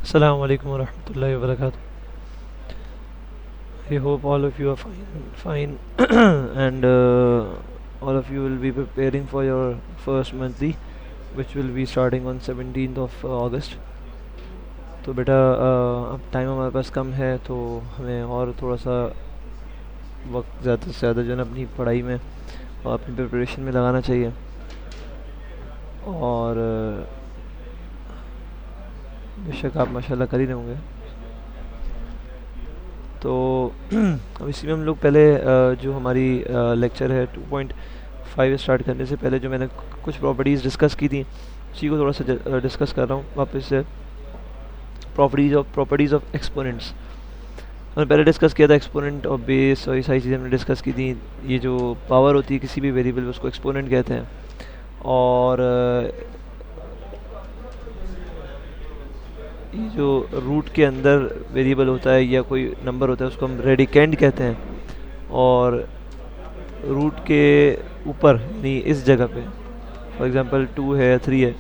Assalamu alaikum wa rahmatullahi wa barakatuh. I hope all of you are fine, and all of you will be preparing for your first monthly, which will be starting on 17th of August. तो बेटा अब time हमारे पास कम है, तो हमें और थोड़ा सा वक्त ज़्यादा से ज़्यादा जो है ना अपनी पढ़ाई में और अपनी प्रिपरेशन में लगाना चाहिए। और बेशक आप माशाल्लाह कर ही रहे होंगे। तो अब इसी में हम लोग पहले जो हमारी लेक्चर है 2.5 स्टार्ट करने से पहले जो मैंने कुछ प्रॉपर्टीज़ डिस्कस की थी, उसी को थोड़ा सा डिस्कस कर रहा हूँ वापस से। प्रॉपर्टीज़ ऑफ एक्सपोनेंट्स हमने पहले डिस्कस किया था, एक्सपोनेंट और बेस और ये सारी चीज़ें हमने डिस्कस की थी। ये जो पावर होती है किसी भी वेरिएबल, उसको एक्सपोनेंट कहते हैं। और ये जो रूट के अंदर वेरिएबल होता है या कोई नंबर होता है, उसको हम रेडिकेंड कहते हैं। और रूट के ऊपर नहीं, इस जगह पे फॉर एग्जांपल 2 है, 3 है,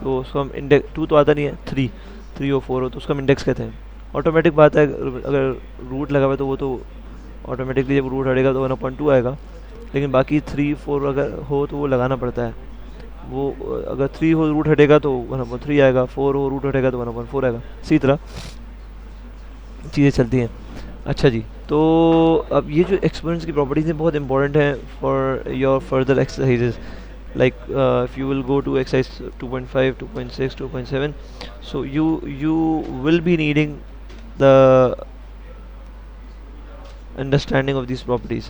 तो उसको हम इंडेक्स, 2 तो आता नहीं है, 3 और 4 हो तो उसको हम इंडेक्स कहते हैं। ऑटोमेटिक बात है, अगर रूट लगा हुआ है तो वो तो ऑटोमेटिकली जब रूट हटेगा तो 1/2 आएगा, लेकिन बाकी 3, 4 अगर हो तो वो लगाना पड़ता है। वो अगर 3 हो रूट हटेगा तो 1/3 आएगा, 4 हो रूट हटेगा तो 1/4 आएगा। इसी तरह चीज़ें चलती हैं। अच्छा जी, तो अब ये जो एक्सपोनेंट्स की प्रॉपर्टीज़ हैं बहुत इंपॉर्टेंट हैं for your further exercises. like if you will go to exercise 2.5, 2.6, 2.7, so you will be needing the understanding of these properties,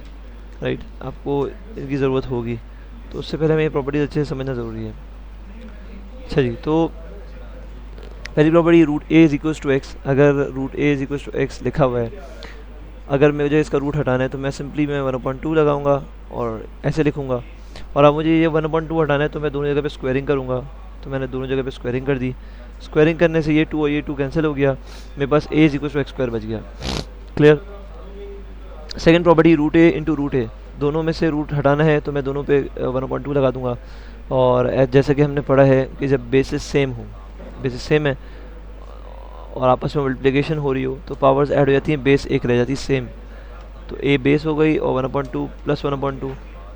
right? आपको इनकी ज़रूरत होगी, तो उससे पहले हमें ये प्रॉपर्टीज अच्छे से समझना ज़रूरी है। अच्छा जी, तो पहली property root A is equals to X. अगर root A is equals to X लिखा हुआ है, अगर मुझे इसका रूट हटाना है तो मैं सिंपली 1/2 लगाऊंगा और ऐसे लिखूंगा। और अब मुझे ये 1/2 हटाना है तो मैं दोनों जगह पे स्क्वायरिंग करूँगा, तो मैंने दोनों जगह पे स्क्वायरिंग कर दी। स्क्वायरिंग करने से ये 2 और ये 2 कैंसिल हो गया, मेरे पास A is equal to X square बच गया। Clear. Second property root A into root A, दोनों में से रूट हटाना है तो मैं दोनों पे 1/2 लगा दूंगा। और जैसे कि हमने पढ़ा है कि जब बेसिस सेम हो, बेसिस सेम है और आपस में मल्टीप्लिकेशन हो रही हो तो पावर्स ऐड हो जाती हैं, बेस एक रह जाती है सेम। तो ए बेस हो गई और 1/2 plus 1/2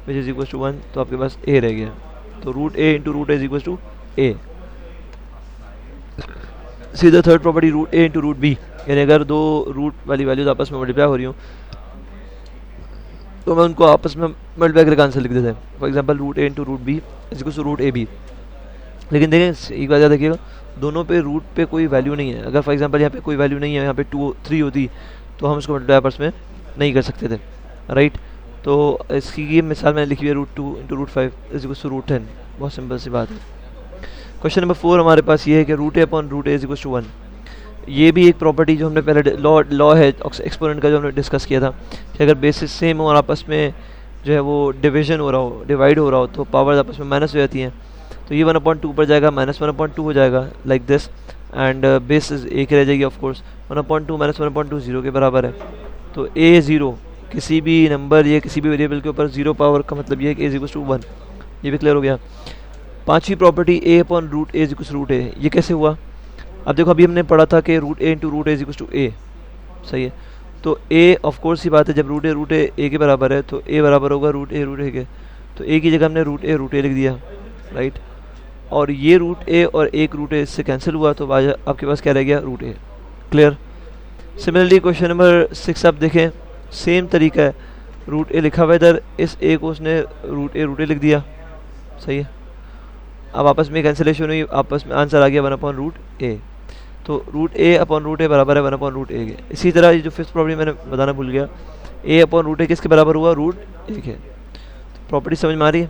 which is equal to 1, तो आपके पास ए रह गया। तो root A into root A is equal to A. सीधा third property root A into root B, यानी अगर दो रूट वाली वैल्यूज आपस में मल्टीप्लाई हो रही हो तो मैं उनको आपस में मल्टीप्लाई करके आंसर लिख देते हैं। For example root A into root B is equal to root A B. लेकिन देखें एक बात याद रखिएगा, दोनों पे रूट पे कोई वैल्यू नहीं है। अगर फॉर एग्जांपल यहाँ पे कोई वैल्यू नहीं है, यहाँ पे 2 3 होती तो हम उसको मल्टीप्लाई आपस में नहीं कर सकते थे, राइट। तो इसकी ये मिसाल मैंने लिखी है root 2 into root 5 is equal to root 10। बहुत सिंपल सी बात है। क्वेश्चन नंबर 4 हमारे पास ये है कि root A upon root A is equal to 1। ये भी एक प्रॉपर्टी जो हमने पहले लॉ है एक्सपोनेंट का जो हमने डिस्कस किया था कि अगर बेसिस सेम हो और आपस में जो है वो डिवीजन हो रहा हो, डिवाइड हो रहा हो, तो पावर्स आपस में माइनस हो जाती हैं। तो ये 1/2 ऊपर जाएगा, माइनस 1/2 हो जाएगा लाइक दिस, एंड बेसिस एक रह जाएगी ऑफकोर्स। 1/2 माइनस 1/2 0 के बराबर है। तो ए 0 किसी भी नंबर या किसी भी वेरिएबल के ऊपर 0 पावर का मतलब ये है कि ए इज इक्वल टू 1। ये भी क्लियर हो गया। पांचवी property A upon root A is equal to root A, ये कैसे हुआ? अब देखो अभी हमने पढ़ा था कि root A into root A is equal to A, सही है। तो ए ऑफकोर्स ही बात है, जब रूट ए के बराबर है तो ए बराबर होगा रूट ए के। तो ए की जगह हमने रूट ए लिख दिया, राइट। और ये रूट ए और एक रूट ए इससे कैंसिल हुआ, तो आपके पास क्या रह गया? रूट ए। क्लियर। सिमिलरली क्वेश्चन नंबर 6 आप देखें, सेम तरीका है। रूट ए लिखा हुआ इधर, इस ए को उसने रूट ए लिख दिया, सही है। अब आपस में कैंसिलेशन हुई, आपस में आंसर आ गया 1/√a। तो रूट ए अपॉन रूट ए बराबर है 1/√a के। इसी तरह ये जो फिफ्थ प्रॉपर्टी मैंने बताना भूल गया, ए अपॉन रूट ए किसके बराबर हुआ? रूट ए के। तो प्रॉपर्टी समझ में आ रही है?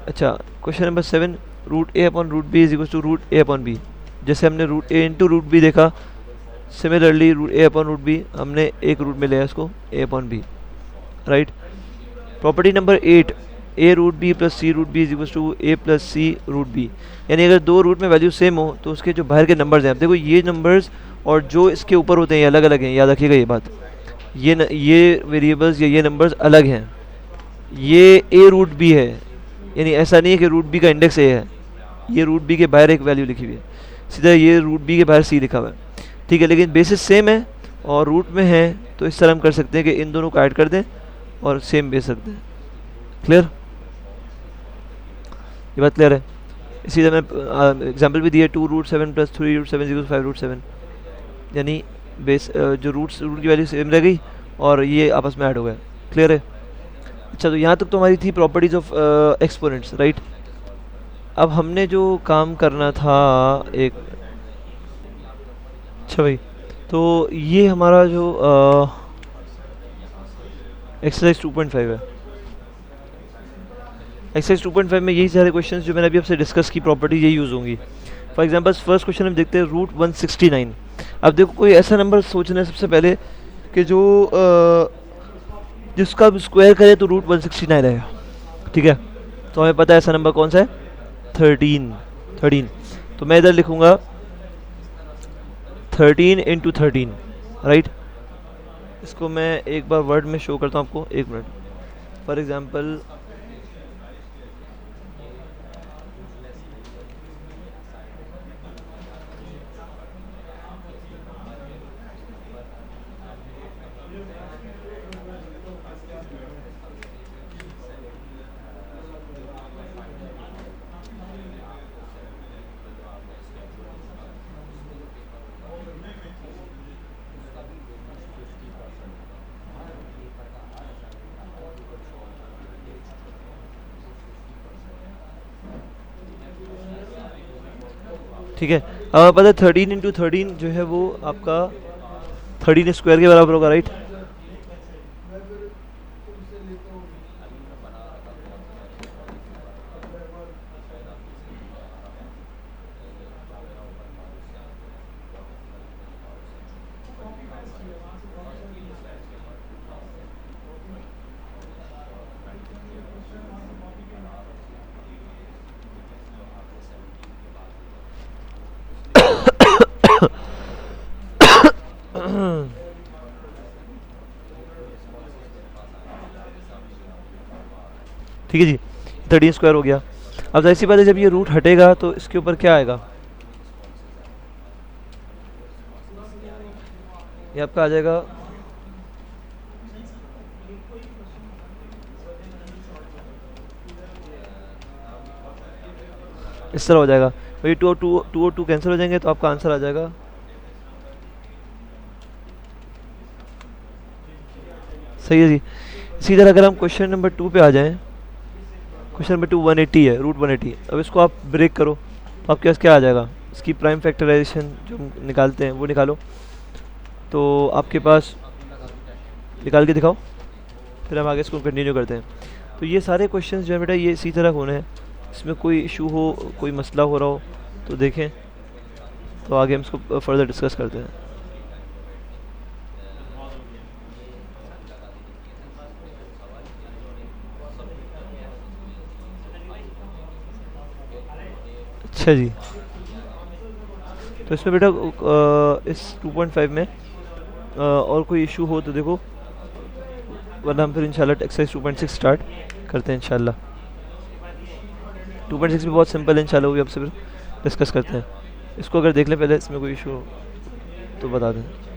अच्छा, question number 7, root A upon root B is equal to root A upon B. जैसे हमने root A into root B देखा, similarly root A upon root B हमने एक रूट में लिया इसको, A upon B, right. Property number 8, A root B plus C root B is equal to A plus C root B. यानी अगर दो root में वैल्यू सेम हो तो उसके जो बाहर के नंबर्स हैं, देखो ये नंबर्स और जो इसके ऊपर होते हैं ये अलग अलग हैं, याद रखिएगा ये बात। ये वेरिएबल्स या ये नंबर्स अलग हैं। ये ए रूट बी है, यानी ऐसा नहीं है कि रूट बी का इंडेक्स ए है, ये रूट बी के बाहर एक वैल्यू लिखी हुई है। सीधा ये रूट बी के बाहर सी लिखा हुआ है, ठीक है, लेकिन बेसिस सेम है और रूट में है, तो इस तरह हम कर सकते हैं कि इन दोनों को ऐड कर दें और सेम बेस रख दें। क्लियर, ये बात क्लियर है। इसी तरह मैं एग्जाम्पल भी दिया, 2√7 + 3√7 = 5√7, यानी बेस जो रूट की वैल्यू सेम रह गई और ये आपस में ऐड हो गया। क्लियर है। अच्छा, तो यहाँ तक तो हमारी थी प्रॉपर्टीज ऑफ एक्सपोनेंट्स, राइट। अब हमने जो काम करना था एक, अच्छा भाई, तो ये हमारा जो एक्सरसाइज 2.5 है। एक्सरसाइज 2.5 में यही सारे क्वेश्चंस जो मैंने अभी आपसे डिस्कस की प्रॉपर्टी यही यूज़ होंगी। फॉर एग्जांपल फर्स्ट क्वेश्चन हम देखते हैं √169। अब देखो कोई ऐसा नंबर सोचना है सबसे पहले कि जो जिसका स्क्वायर करे तो √169 रहेगा, ठीक है। तो हमें पता है ऐसा नंबर कौन सा है, 13। तो मैं इधर लिखूंगा 13 × 13, राइट। इसको मैं एक बार वर्ड में शो करता हूँ आपको, एक मिनट। फॉर एग्जांपल ठीक है, अब पता है 13 × 13 जो है वो आपका 13 स्क्वायर के बराबर होगा, राइट। ठीक है जी, 13 स्क्वायर हो गया। अब ऐसी बात है, जब ये रूट हटेगा तो इसके ऊपर क्या आएगा, ये आपका आ जाएगा इस तरह हो जाएगा। वही 2 और 2 कैंसिल हो जाएंगे, तो आपका आंसर आ जाएगा सही है जी। इसी तरह अगर हम क्वेश्चन नंबर 2 पे आ जाएं, क्वेश्चन नंबर 2 180 है, √180। अब इसको आप ब्रेक करो तो आपके पास क्या आ जाएगा, इसकी प्राइम फैक्टराइजेशन जो हम निकालते हैं वो निकालो, तो आपके पास निकाल के दिखाओ, फिर हम आगे इसको कंटिन्यू करते हैं। तो ये सारे क्वेश्चंस जो है बेटा ये इसी तरह होने हैं। इसमें कोई इशू हो, कोई मसला हो रहा हो तो देखें, तो आगे हम इसको फर्दर डिस्कस करते हैं। अच्छा जी, तो इसमें बेटा इस 2.5 में और कोई इशू हो तो देखो, वरना हम फिर इंशाल्लाह एक्सरसाइज 2.6 स्टार्ट करते हैं इंशाल्लाह। 2.6 भी बहुत सिंपल है, इंशाल्लाह वो भी आपसे फिर डिस्कस करते हैं। इसको अगर देख लें पहले, इसमें कोई इशू हो तो बता दें।